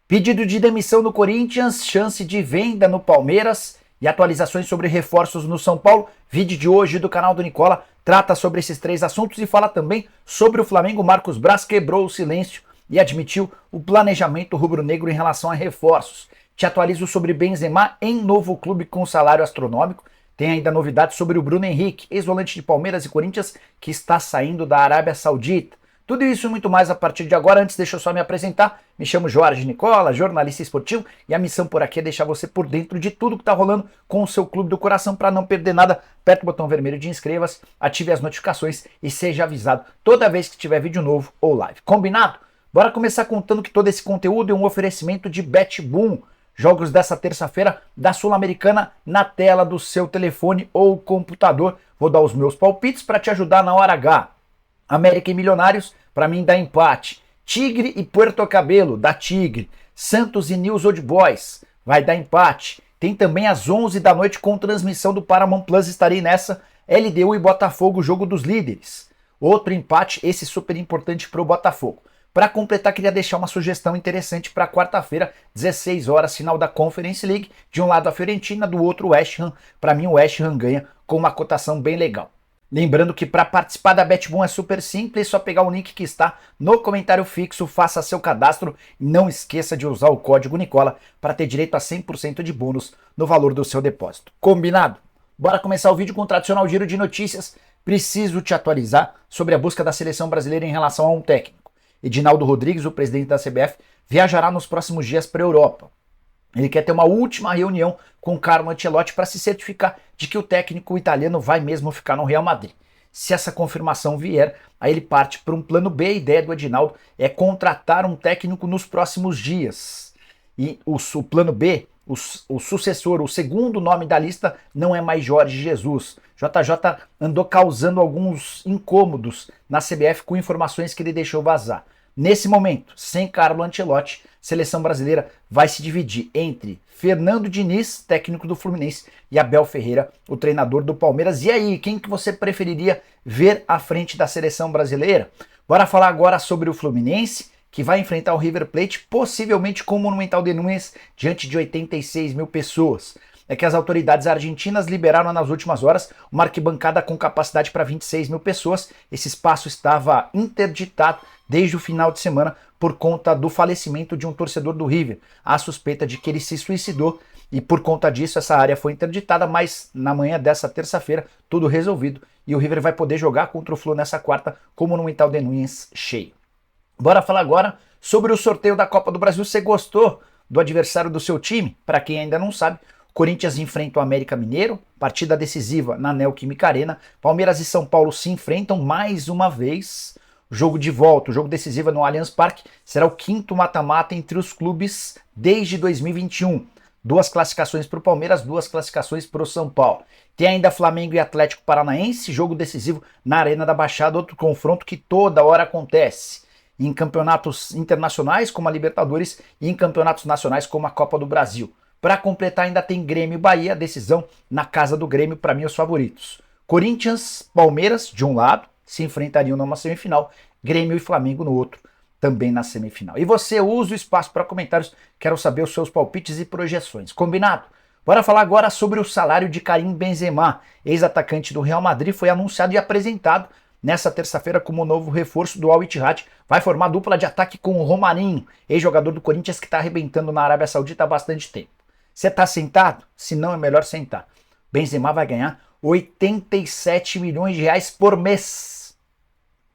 Pedido de demissão no Corinthians, chance de venda no Palmeiras e atualizações sobre reforços no São Paulo. Vídeo de hoje do canal do Nicola trata sobre esses três assuntos e fala também sobre o Flamengo. Marcos Braz quebrou o silêncio e admitiu o planejamento rubro-negro em relação a reforços. Te atualizo sobre Benzema em novo clube com salário astronômico. Tem ainda novidades sobre o Bruno Henrique, ex-volante de Palmeiras e Corinthians, que está saindo da Arábia Saudita. Tudo isso e muito mais a partir de agora. Antes, deixa eu só me apresentar. Me chamo Jorge Nicola, jornalista esportivo, e a missão por aqui é deixar você por dentro de tudo que está rolando com o seu clube do coração. Para não perder nada, aperte o botão vermelho de inscreva-se, ative as notificações e seja avisado toda vez que tiver vídeo novo ou live. Combinado? Bora começar contando que todo esse conteúdo é um oferecimento de BetBoom. Jogos dessa terça-feira da Sul-Americana na tela do seu telefone ou computador. Vou dar os meus palpites para te ajudar na hora H. América e Milionários, para mim dá empate. Tigre e Puerto Cabelo, dá Tigre. Santos e News Old Boys, vai dar empate. Tem também às 11 da noite com transmissão do Paramount Plus, estarei nessa. LDU e Botafogo, jogo dos líderes. Outro empate, esse super importante para o Botafogo. Para completar, queria deixar uma sugestão interessante para quarta-feira, 16 horas, final da Conference League. De um lado a Fiorentina, do outro o West Ham. Para mim o West Ham ganha com uma cotação bem legal. Lembrando que para participar da BetBoom é super simples, é só pegar o link que está no comentário fixo, faça seu cadastro e não esqueça de usar o código Nicola para ter direito a 100% de bônus no valor do seu depósito. Combinado? Bora começar o vídeo com o tradicional giro de notícias. Preciso te atualizar sobre a busca da seleção brasileira em relação a um técnico. Edinaldo Rodrigues, o presidente da CBF, viajará nos próximos dias para a Europa. Ele quer ter uma última reunião com Carlo Ancelotti para se certificar de que o técnico italiano vai mesmo ficar no Real Madrid. Se essa confirmação vier, aí ele parte para um plano B. A ideia do Edinaldo é contratar um técnico nos próximos dias. E o plano B, o sucessor, o segundo nome da lista não é mais Jorge Jesus. JJ andou causando alguns incômodos na CBF com informações que ele deixou vazar. Nesse momento, sem Carlo Ancelotti, a seleção brasileira vai se dividir entre Fernando Diniz, técnico do Fluminense, e Abel Ferreira, o treinador do Palmeiras. E aí, quem que você preferiria ver à frente da seleção brasileira? Bora falar agora sobre o Fluminense, que vai enfrentar o River Plate, possivelmente com o Monumental de Núñez, diante de 86 mil pessoas. É que as autoridades argentinas liberaram nas últimas horas uma arquibancada com capacidade para 26 mil pessoas. Esse espaço estava interditado desde o final de semana por conta do falecimento de um torcedor do River. Há suspeita de que ele se suicidou e por conta disso essa área foi interditada, mas na manhã dessa terça-feira tudo resolvido e o River vai poder jogar contra o Flu nessa quarta com o Monumental de Núñez cheio. Bora falar agora sobre o sorteio da Copa do Brasil. Você gostou do adversário do seu time? Para quem ainda não sabe, Corinthians enfrenta o América Mineiro, partida decisiva na Neoquímica Arena. Palmeiras e São Paulo se enfrentam mais uma vez. O jogo de volta, o jogo decisivo no Allianz Parque, será o quinto mata-mata entre os clubes desde 2021. 2 classificações para o Palmeiras, 2 classificações para o São Paulo. Tem ainda Flamengo e Atlético Paranaense, jogo decisivo na Arena da Baixada, outro confronto que toda hora acontece. Em campeonatos internacionais, como a Libertadores, e em campeonatos nacionais, como a Copa do Brasil. Para completar, ainda tem Grêmio e Bahia, decisão na casa do Grêmio, para mim os favoritos. Corinthians, Palmeiras, de um lado, se enfrentariam numa semifinal, Grêmio e Flamengo no outro, também na semifinal. E você usa o espaço para comentários, quero saber os seus palpites e projeções. Combinado? Bora falar agora sobre o salário de Karim Benzema, ex-atacante do Real Madrid, foi anunciado e apresentado nessa terça-feira como novo reforço do Al Ittihad. Vai formar dupla de ataque com o Romarinho, ex-jogador do Corinthians que está arrebentando na Arábia Saudita há bastante tempo. Você está sentado? Se não, é melhor sentar. Benzema vai ganhar 87 milhões de reais por mês.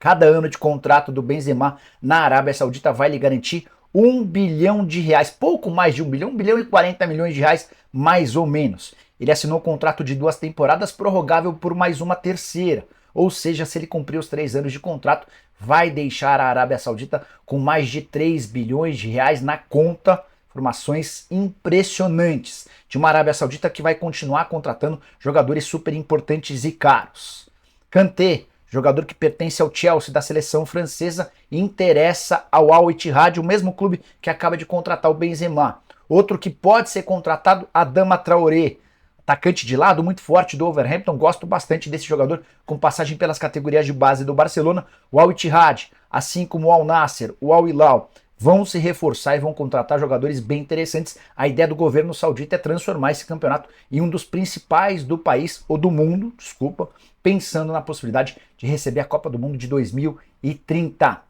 Cada ano de contrato do Benzema na Arábia Saudita vai lhe garantir 1 bilhão de reais, pouco mais de 1 bilhão, 1 bilhão e 40 milhões de reais, mais ou menos. Ele assinou um contrato de 2 temporadas, prorrogável por mais uma terceira. Ou seja, se ele cumprir os 3 anos de contrato, vai deixar a Arábia Saudita com mais de 3 bilhões de reais na conta. Informações impressionantes de uma Arábia Saudita que vai continuar contratando jogadores super importantes e caros. Kanté, jogador que pertence ao Chelsea da seleção francesa, interessa ao Al Ittihad, o mesmo clube que acaba de contratar o Benzema. Outro que pode ser contratado, Adama Traoré, atacante de lado muito forte do Wolverhampton, gosto bastante desse jogador com passagem pelas categorias de base do Barcelona. O Al Ittihad, assim como o Al Nassr, o Al Hilal, vão se reforçar e vão contratar jogadores bem interessantes. A ideia do governo saudita é transformar esse campeonato em um dos principais do país, ou do mundo, desculpa, pensando na possibilidade de receber a Copa do Mundo de 2030.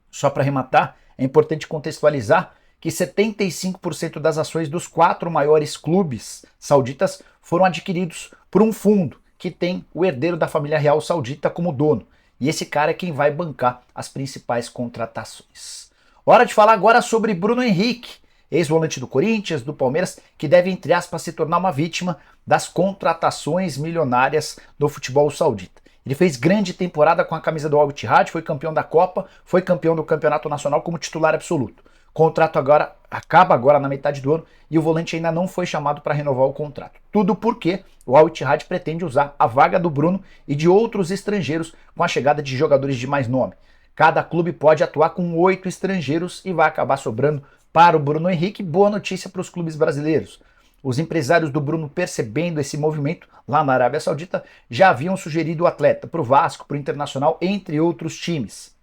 Só para arrematar, é importante contextualizar que 75% das ações dos 4 maiores clubes sauditas foram adquiridos por um fundo que tem o herdeiro da família real saudita como dono. E esse cara é quem vai bancar as principais contratações. Hora de falar agora sobre Bruno Henrique, ex-volante do Corinthians, do Palmeiras, que deve, entre aspas, se tornar uma vítima das contratações milionárias do futebol saudita. Ele fez grande temporada com a camisa do Al Ittihad, foi campeão da Copa, foi campeão do Campeonato Nacional como titular absoluto. O contrato agora acaba agora na metade do ano e o volante ainda não foi chamado para renovar o contrato. Tudo porque o Al Ittihad pretende usar a vaga do Bruno e de outros estrangeiros com a chegada de jogadores de mais nome. Cada clube pode atuar com 8 estrangeiros e vai acabar sobrando para o Bruno Henrique. Boa notícia para os clubes brasileiros. Os empresários do Bruno, percebendo esse movimento lá na Arábia Saudita, já haviam sugerido o atleta para o Vasco, para o Internacional, entre outros times.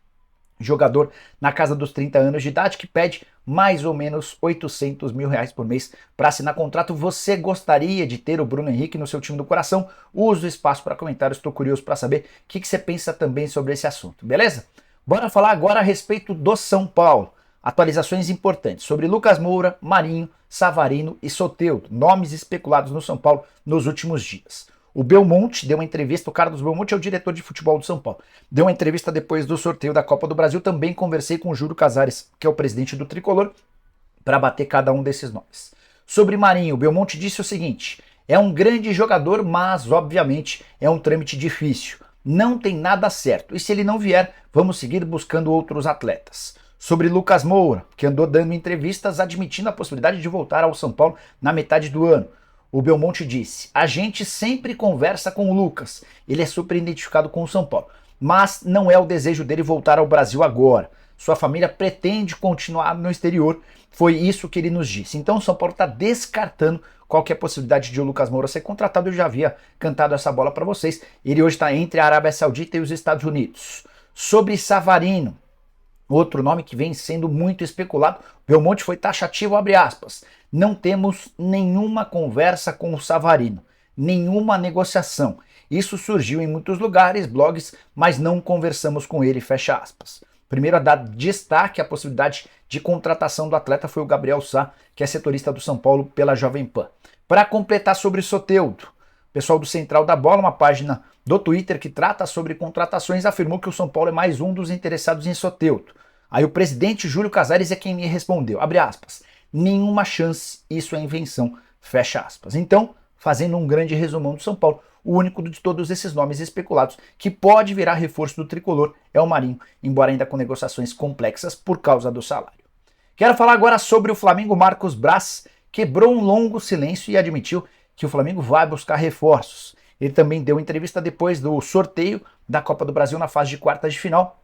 Jogador na casa dos 30 anos de idade que pede mais ou menos R$800 mil por mês para assinar contrato. Você gostaria de ter o Bruno Henrique no seu time do coração? Use o espaço para comentários, estou curioso para saber o que você pensa também sobre esse assunto, beleza? Bora falar agora a respeito do São Paulo. Atualizações importantes sobre Lucas Moura, Marinho, Savarino e Soteldo, nomes especulados no São Paulo nos últimos dias. O Belmonte deu uma entrevista, o Carlos Belmonte é o diretor de futebol do São Paulo, deu uma entrevista depois do sorteio da Copa do Brasil. Também conversei com o Júlio Casares, que é o presidente do Tricolor, para bater cada um desses nomes. Sobre Marinho, o Belmonte disse o seguinte: é um grande jogador, mas obviamente é um trâmite difícil. Não tem nada certo, e se ele não vier, vamos seguir buscando outros atletas. Sobre Lucas Moura, que andou dando entrevistas admitindo a possibilidade de voltar ao São Paulo na metade do ano, o Belmonte disse: a gente sempre conversa com o Lucas, ele é super identificado com o São Paulo, mas não é o desejo dele voltar ao Brasil agora. Sua família pretende continuar no exterior, foi isso que ele nos disse. Então o São Paulo está descartando qualquer possibilidade de o Lucas Moura ser contratado. Eu já havia cantado essa bola para vocês. Ele hoje está entre a Arábia Saudita e os Estados Unidos. Sobre Savarino, outro nome que vem sendo muito especulado, Belmonte foi taxativo, abre aspas: não temos nenhuma conversa com o Savarino, nenhuma negociação. Isso surgiu em muitos lugares, blogs, mas não conversamos com ele, fecha aspas. Primeiro a dar destaque à possibilidade de contratação do atleta foi o Gabriel Sá, que é setorista do São Paulo pela Jovem Pan. Para completar sobre Soteldo, o pessoal do Central da Bola, uma página do Twitter que trata sobre contratações, afirmou que o São Paulo é mais um dos interessados em Soteldo. Aí o presidente Júlio Casares é quem me respondeu, abre aspas: nenhuma chance, isso é invenção, fecha aspas. Então, fazendo um grande resumão do São Paulo, o único de todos esses nomes especulados que pode virar reforço do Tricolor é o Marinho, embora ainda com negociações complexas por causa do salário. Quero falar agora sobre o Flamengo. Marcos Braz quebrou um longo silêncio e admitiu que o Flamengo vai buscar reforços. Ele também deu entrevista depois do sorteio da Copa do Brasil na fase de quartas de final.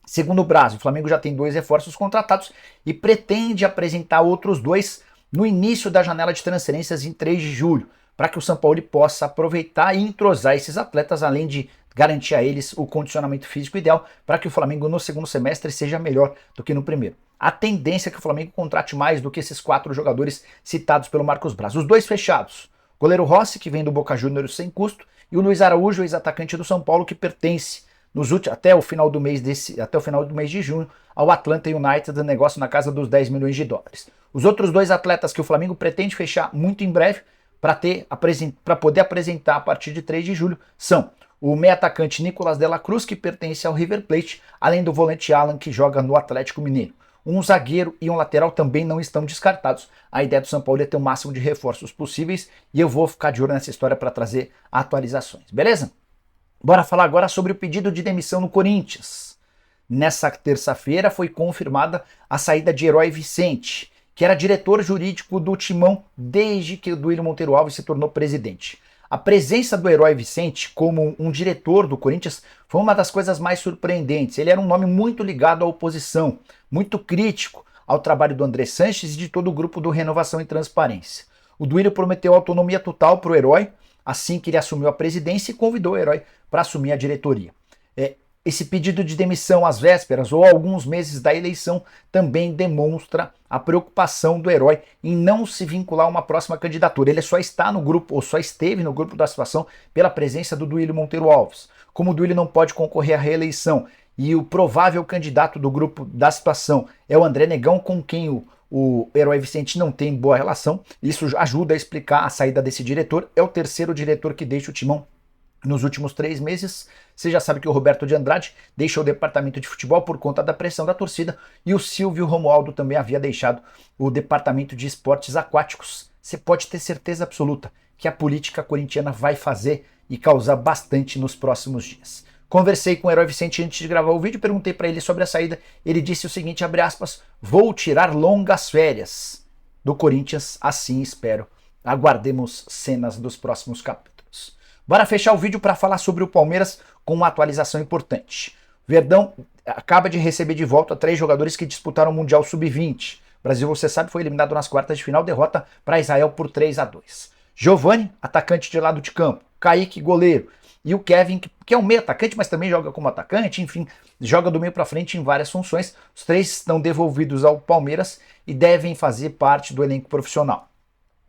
Segundo o Braz, o Flamengo já tem 2 reforços contratados e pretende apresentar outros 2 no início da janela de transferências em 3 de julho, para que o São Paulo possa aproveitar e entrosar esses atletas, além de garantir a eles o condicionamento físico ideal, para que o Flamengo no segundo semestre seja melhor do que no primeiro. A tendência é que o Flamengo contrate mais do que esses 4 jogadores citados pelo Marcos Braz. Os 2 fechados: o goleiro Rossi, que vem do Boca Juniors sem custo, e o Luiz Araújo, ex-atacante do São Paulo, que pertence até o final do mês de junho ao Atlanta United, negócio na casa dos 10 milhões de dólares. Os outros 2 atletas que o Flamengo pretende fechar muito em breve para poder apresentar a partir de 3 de julho são o meia-atacante Nicolás de la Cruz, que pertence ao River Plate, além do volante Alan, que joga no Atlético Mineiro. Um zagueiro e um lateral também não estão descartados. A ideia do São Paulo é ter o máximo de reforços possíveis e eu vou ficar de olho nessa história para trazer atualizações, beleza? Bora falar agora sobre o pedido de demissão no Corinthians. Nessa terça-feira foi confirmada a saída de Herói Vicente, que era diretor jurídico do Timão desde que o Duílio Monteiro Alves se tornou presidente. A presença do Herói Vicente como um diretor do Corinthians foi uma das coisas mais surpreendentes. Ele era um nome muito ligado à oposição, muito crítico ao trabalho do André Sanches e de todo o grupo do Renovação e Transparência. O Duílio prometeu autonomia total para o Herói assim que ele assumiu a presidência e convidou o Herói para assumir a diretoria. Esse pedido de demissão às vésperas ou alguns meses da eleição também demonstra a preocupação do Herói em não se vincular a uma próxima candidatura. Ele só está no grupo, ou só esteve no grupo da situação pela presença do Duílio Monteiro Alves. Como o Duílio não pode concorrer à reeleição e o provável candidato do grupo da situação é o André Negão, com quem o Herói Vicente não tem boa relação, isso ajuda a explicar a saída desse diretor. É o terceiro diretor que deixa o Timão nos últimos 3 meses. Você já sabe que o Roberto de Andrade deixou o departamento de futebol por conta da pressão da torcida e o Silvio Romualdo também havia deixado o departamento de esportes aquáticos. Você pode ter certeza absoluta que a política corintiana vai fazer e causar bastante nos próximos dias. Conversei com o Herói Vicente antes de gravar o vídeo, perguntei para ele sobre a saída. Ele disse o seguinte, abre aspas, vou tirar longas férias do Corinthians, assim espero. Aguardemos cenas dos próximos capítulos. Bora fechar o vídeo para falar sobre o Palmeiras com uma atualização importante. Verdão acaba de receber de volta 3 jogadores que disputaram o Mundial Sub-20. O Brasil, você sabe, foi eliminado nas quartas de final, derrota para Israel por 3-2. Giovani, atacante de lado de campo. Kaique, goleiro. E o Kevin, que é um meio atacante, mas também joga como atacante, enfim, joga do meio para frente em várias funções. Os 3 estão devolvidos ao Palmeiras e devem fazer parte do elenco profissional.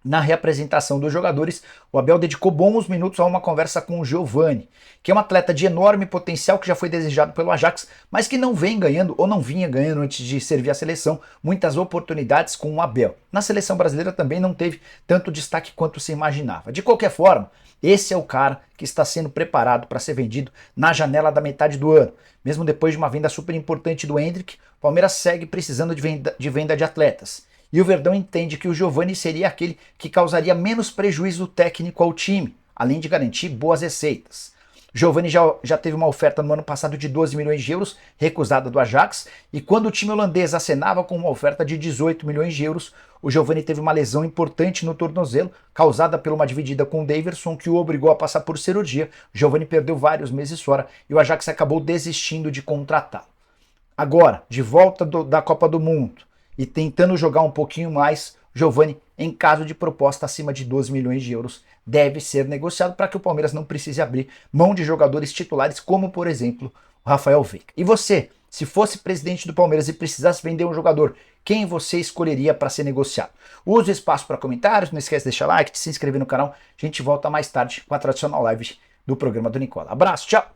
Na reapresentação dos jogadores, o Abel dedicou bons minutos a uma conversa com o Giovani, que é um atleta de enorme potencial que já foi desejado pelo Ajax, mas que não vem ganhando, ou não vinha ganhando antes de servir a seleção, muitas oportunidades com o Abel. Na seleção brasileira também não teve tanto destaque quanto se imaginava. De qualquer forma, esse é o cara que está sendo preparado para ser vendido na janela da metade do ano. Mesmo depois de uma venda super importante do Endrick, o Palmeiras segue precisando de venda de atletas. E o Verdão entende que o Giovani seria aquele que causaria menos prejuízo técnico ao time, além de garantir boas receitas. Giovani já teve uma oferta no ano passado de 12 milhões de euros, recusada do Ajax, e quando o time holandês acenava com uma oferta de 18 milhões de euros, o Giovani teve uma lesão importante no tornozelo, causada por uma dividida com o Daverson, que o obrigou a passar por cirurgia. O Giovani perdeu vários meses fora e o Ajax acabou desistindo de contratá-lo. Agora, de volta da Copa do Mundo, e tentando jogar um pouquinho mais, Giovani, em caso de proposta acima de 12 milhões de euros, deve ser negociado para que o Palmeiras não precise abrir mão de jogadores titulares, como, por exemplo, o Rafael Veiga. E você, se fosse presidente do Palmeiras e precisasse vender um jogador, quem você escolheria para ser negociado? Use o espaço para comentários, não esquece de deixar like, de se inscrever no canal. A gente volta mais tarde com a tradicional live do programa do Nicola. Abraço, tchau!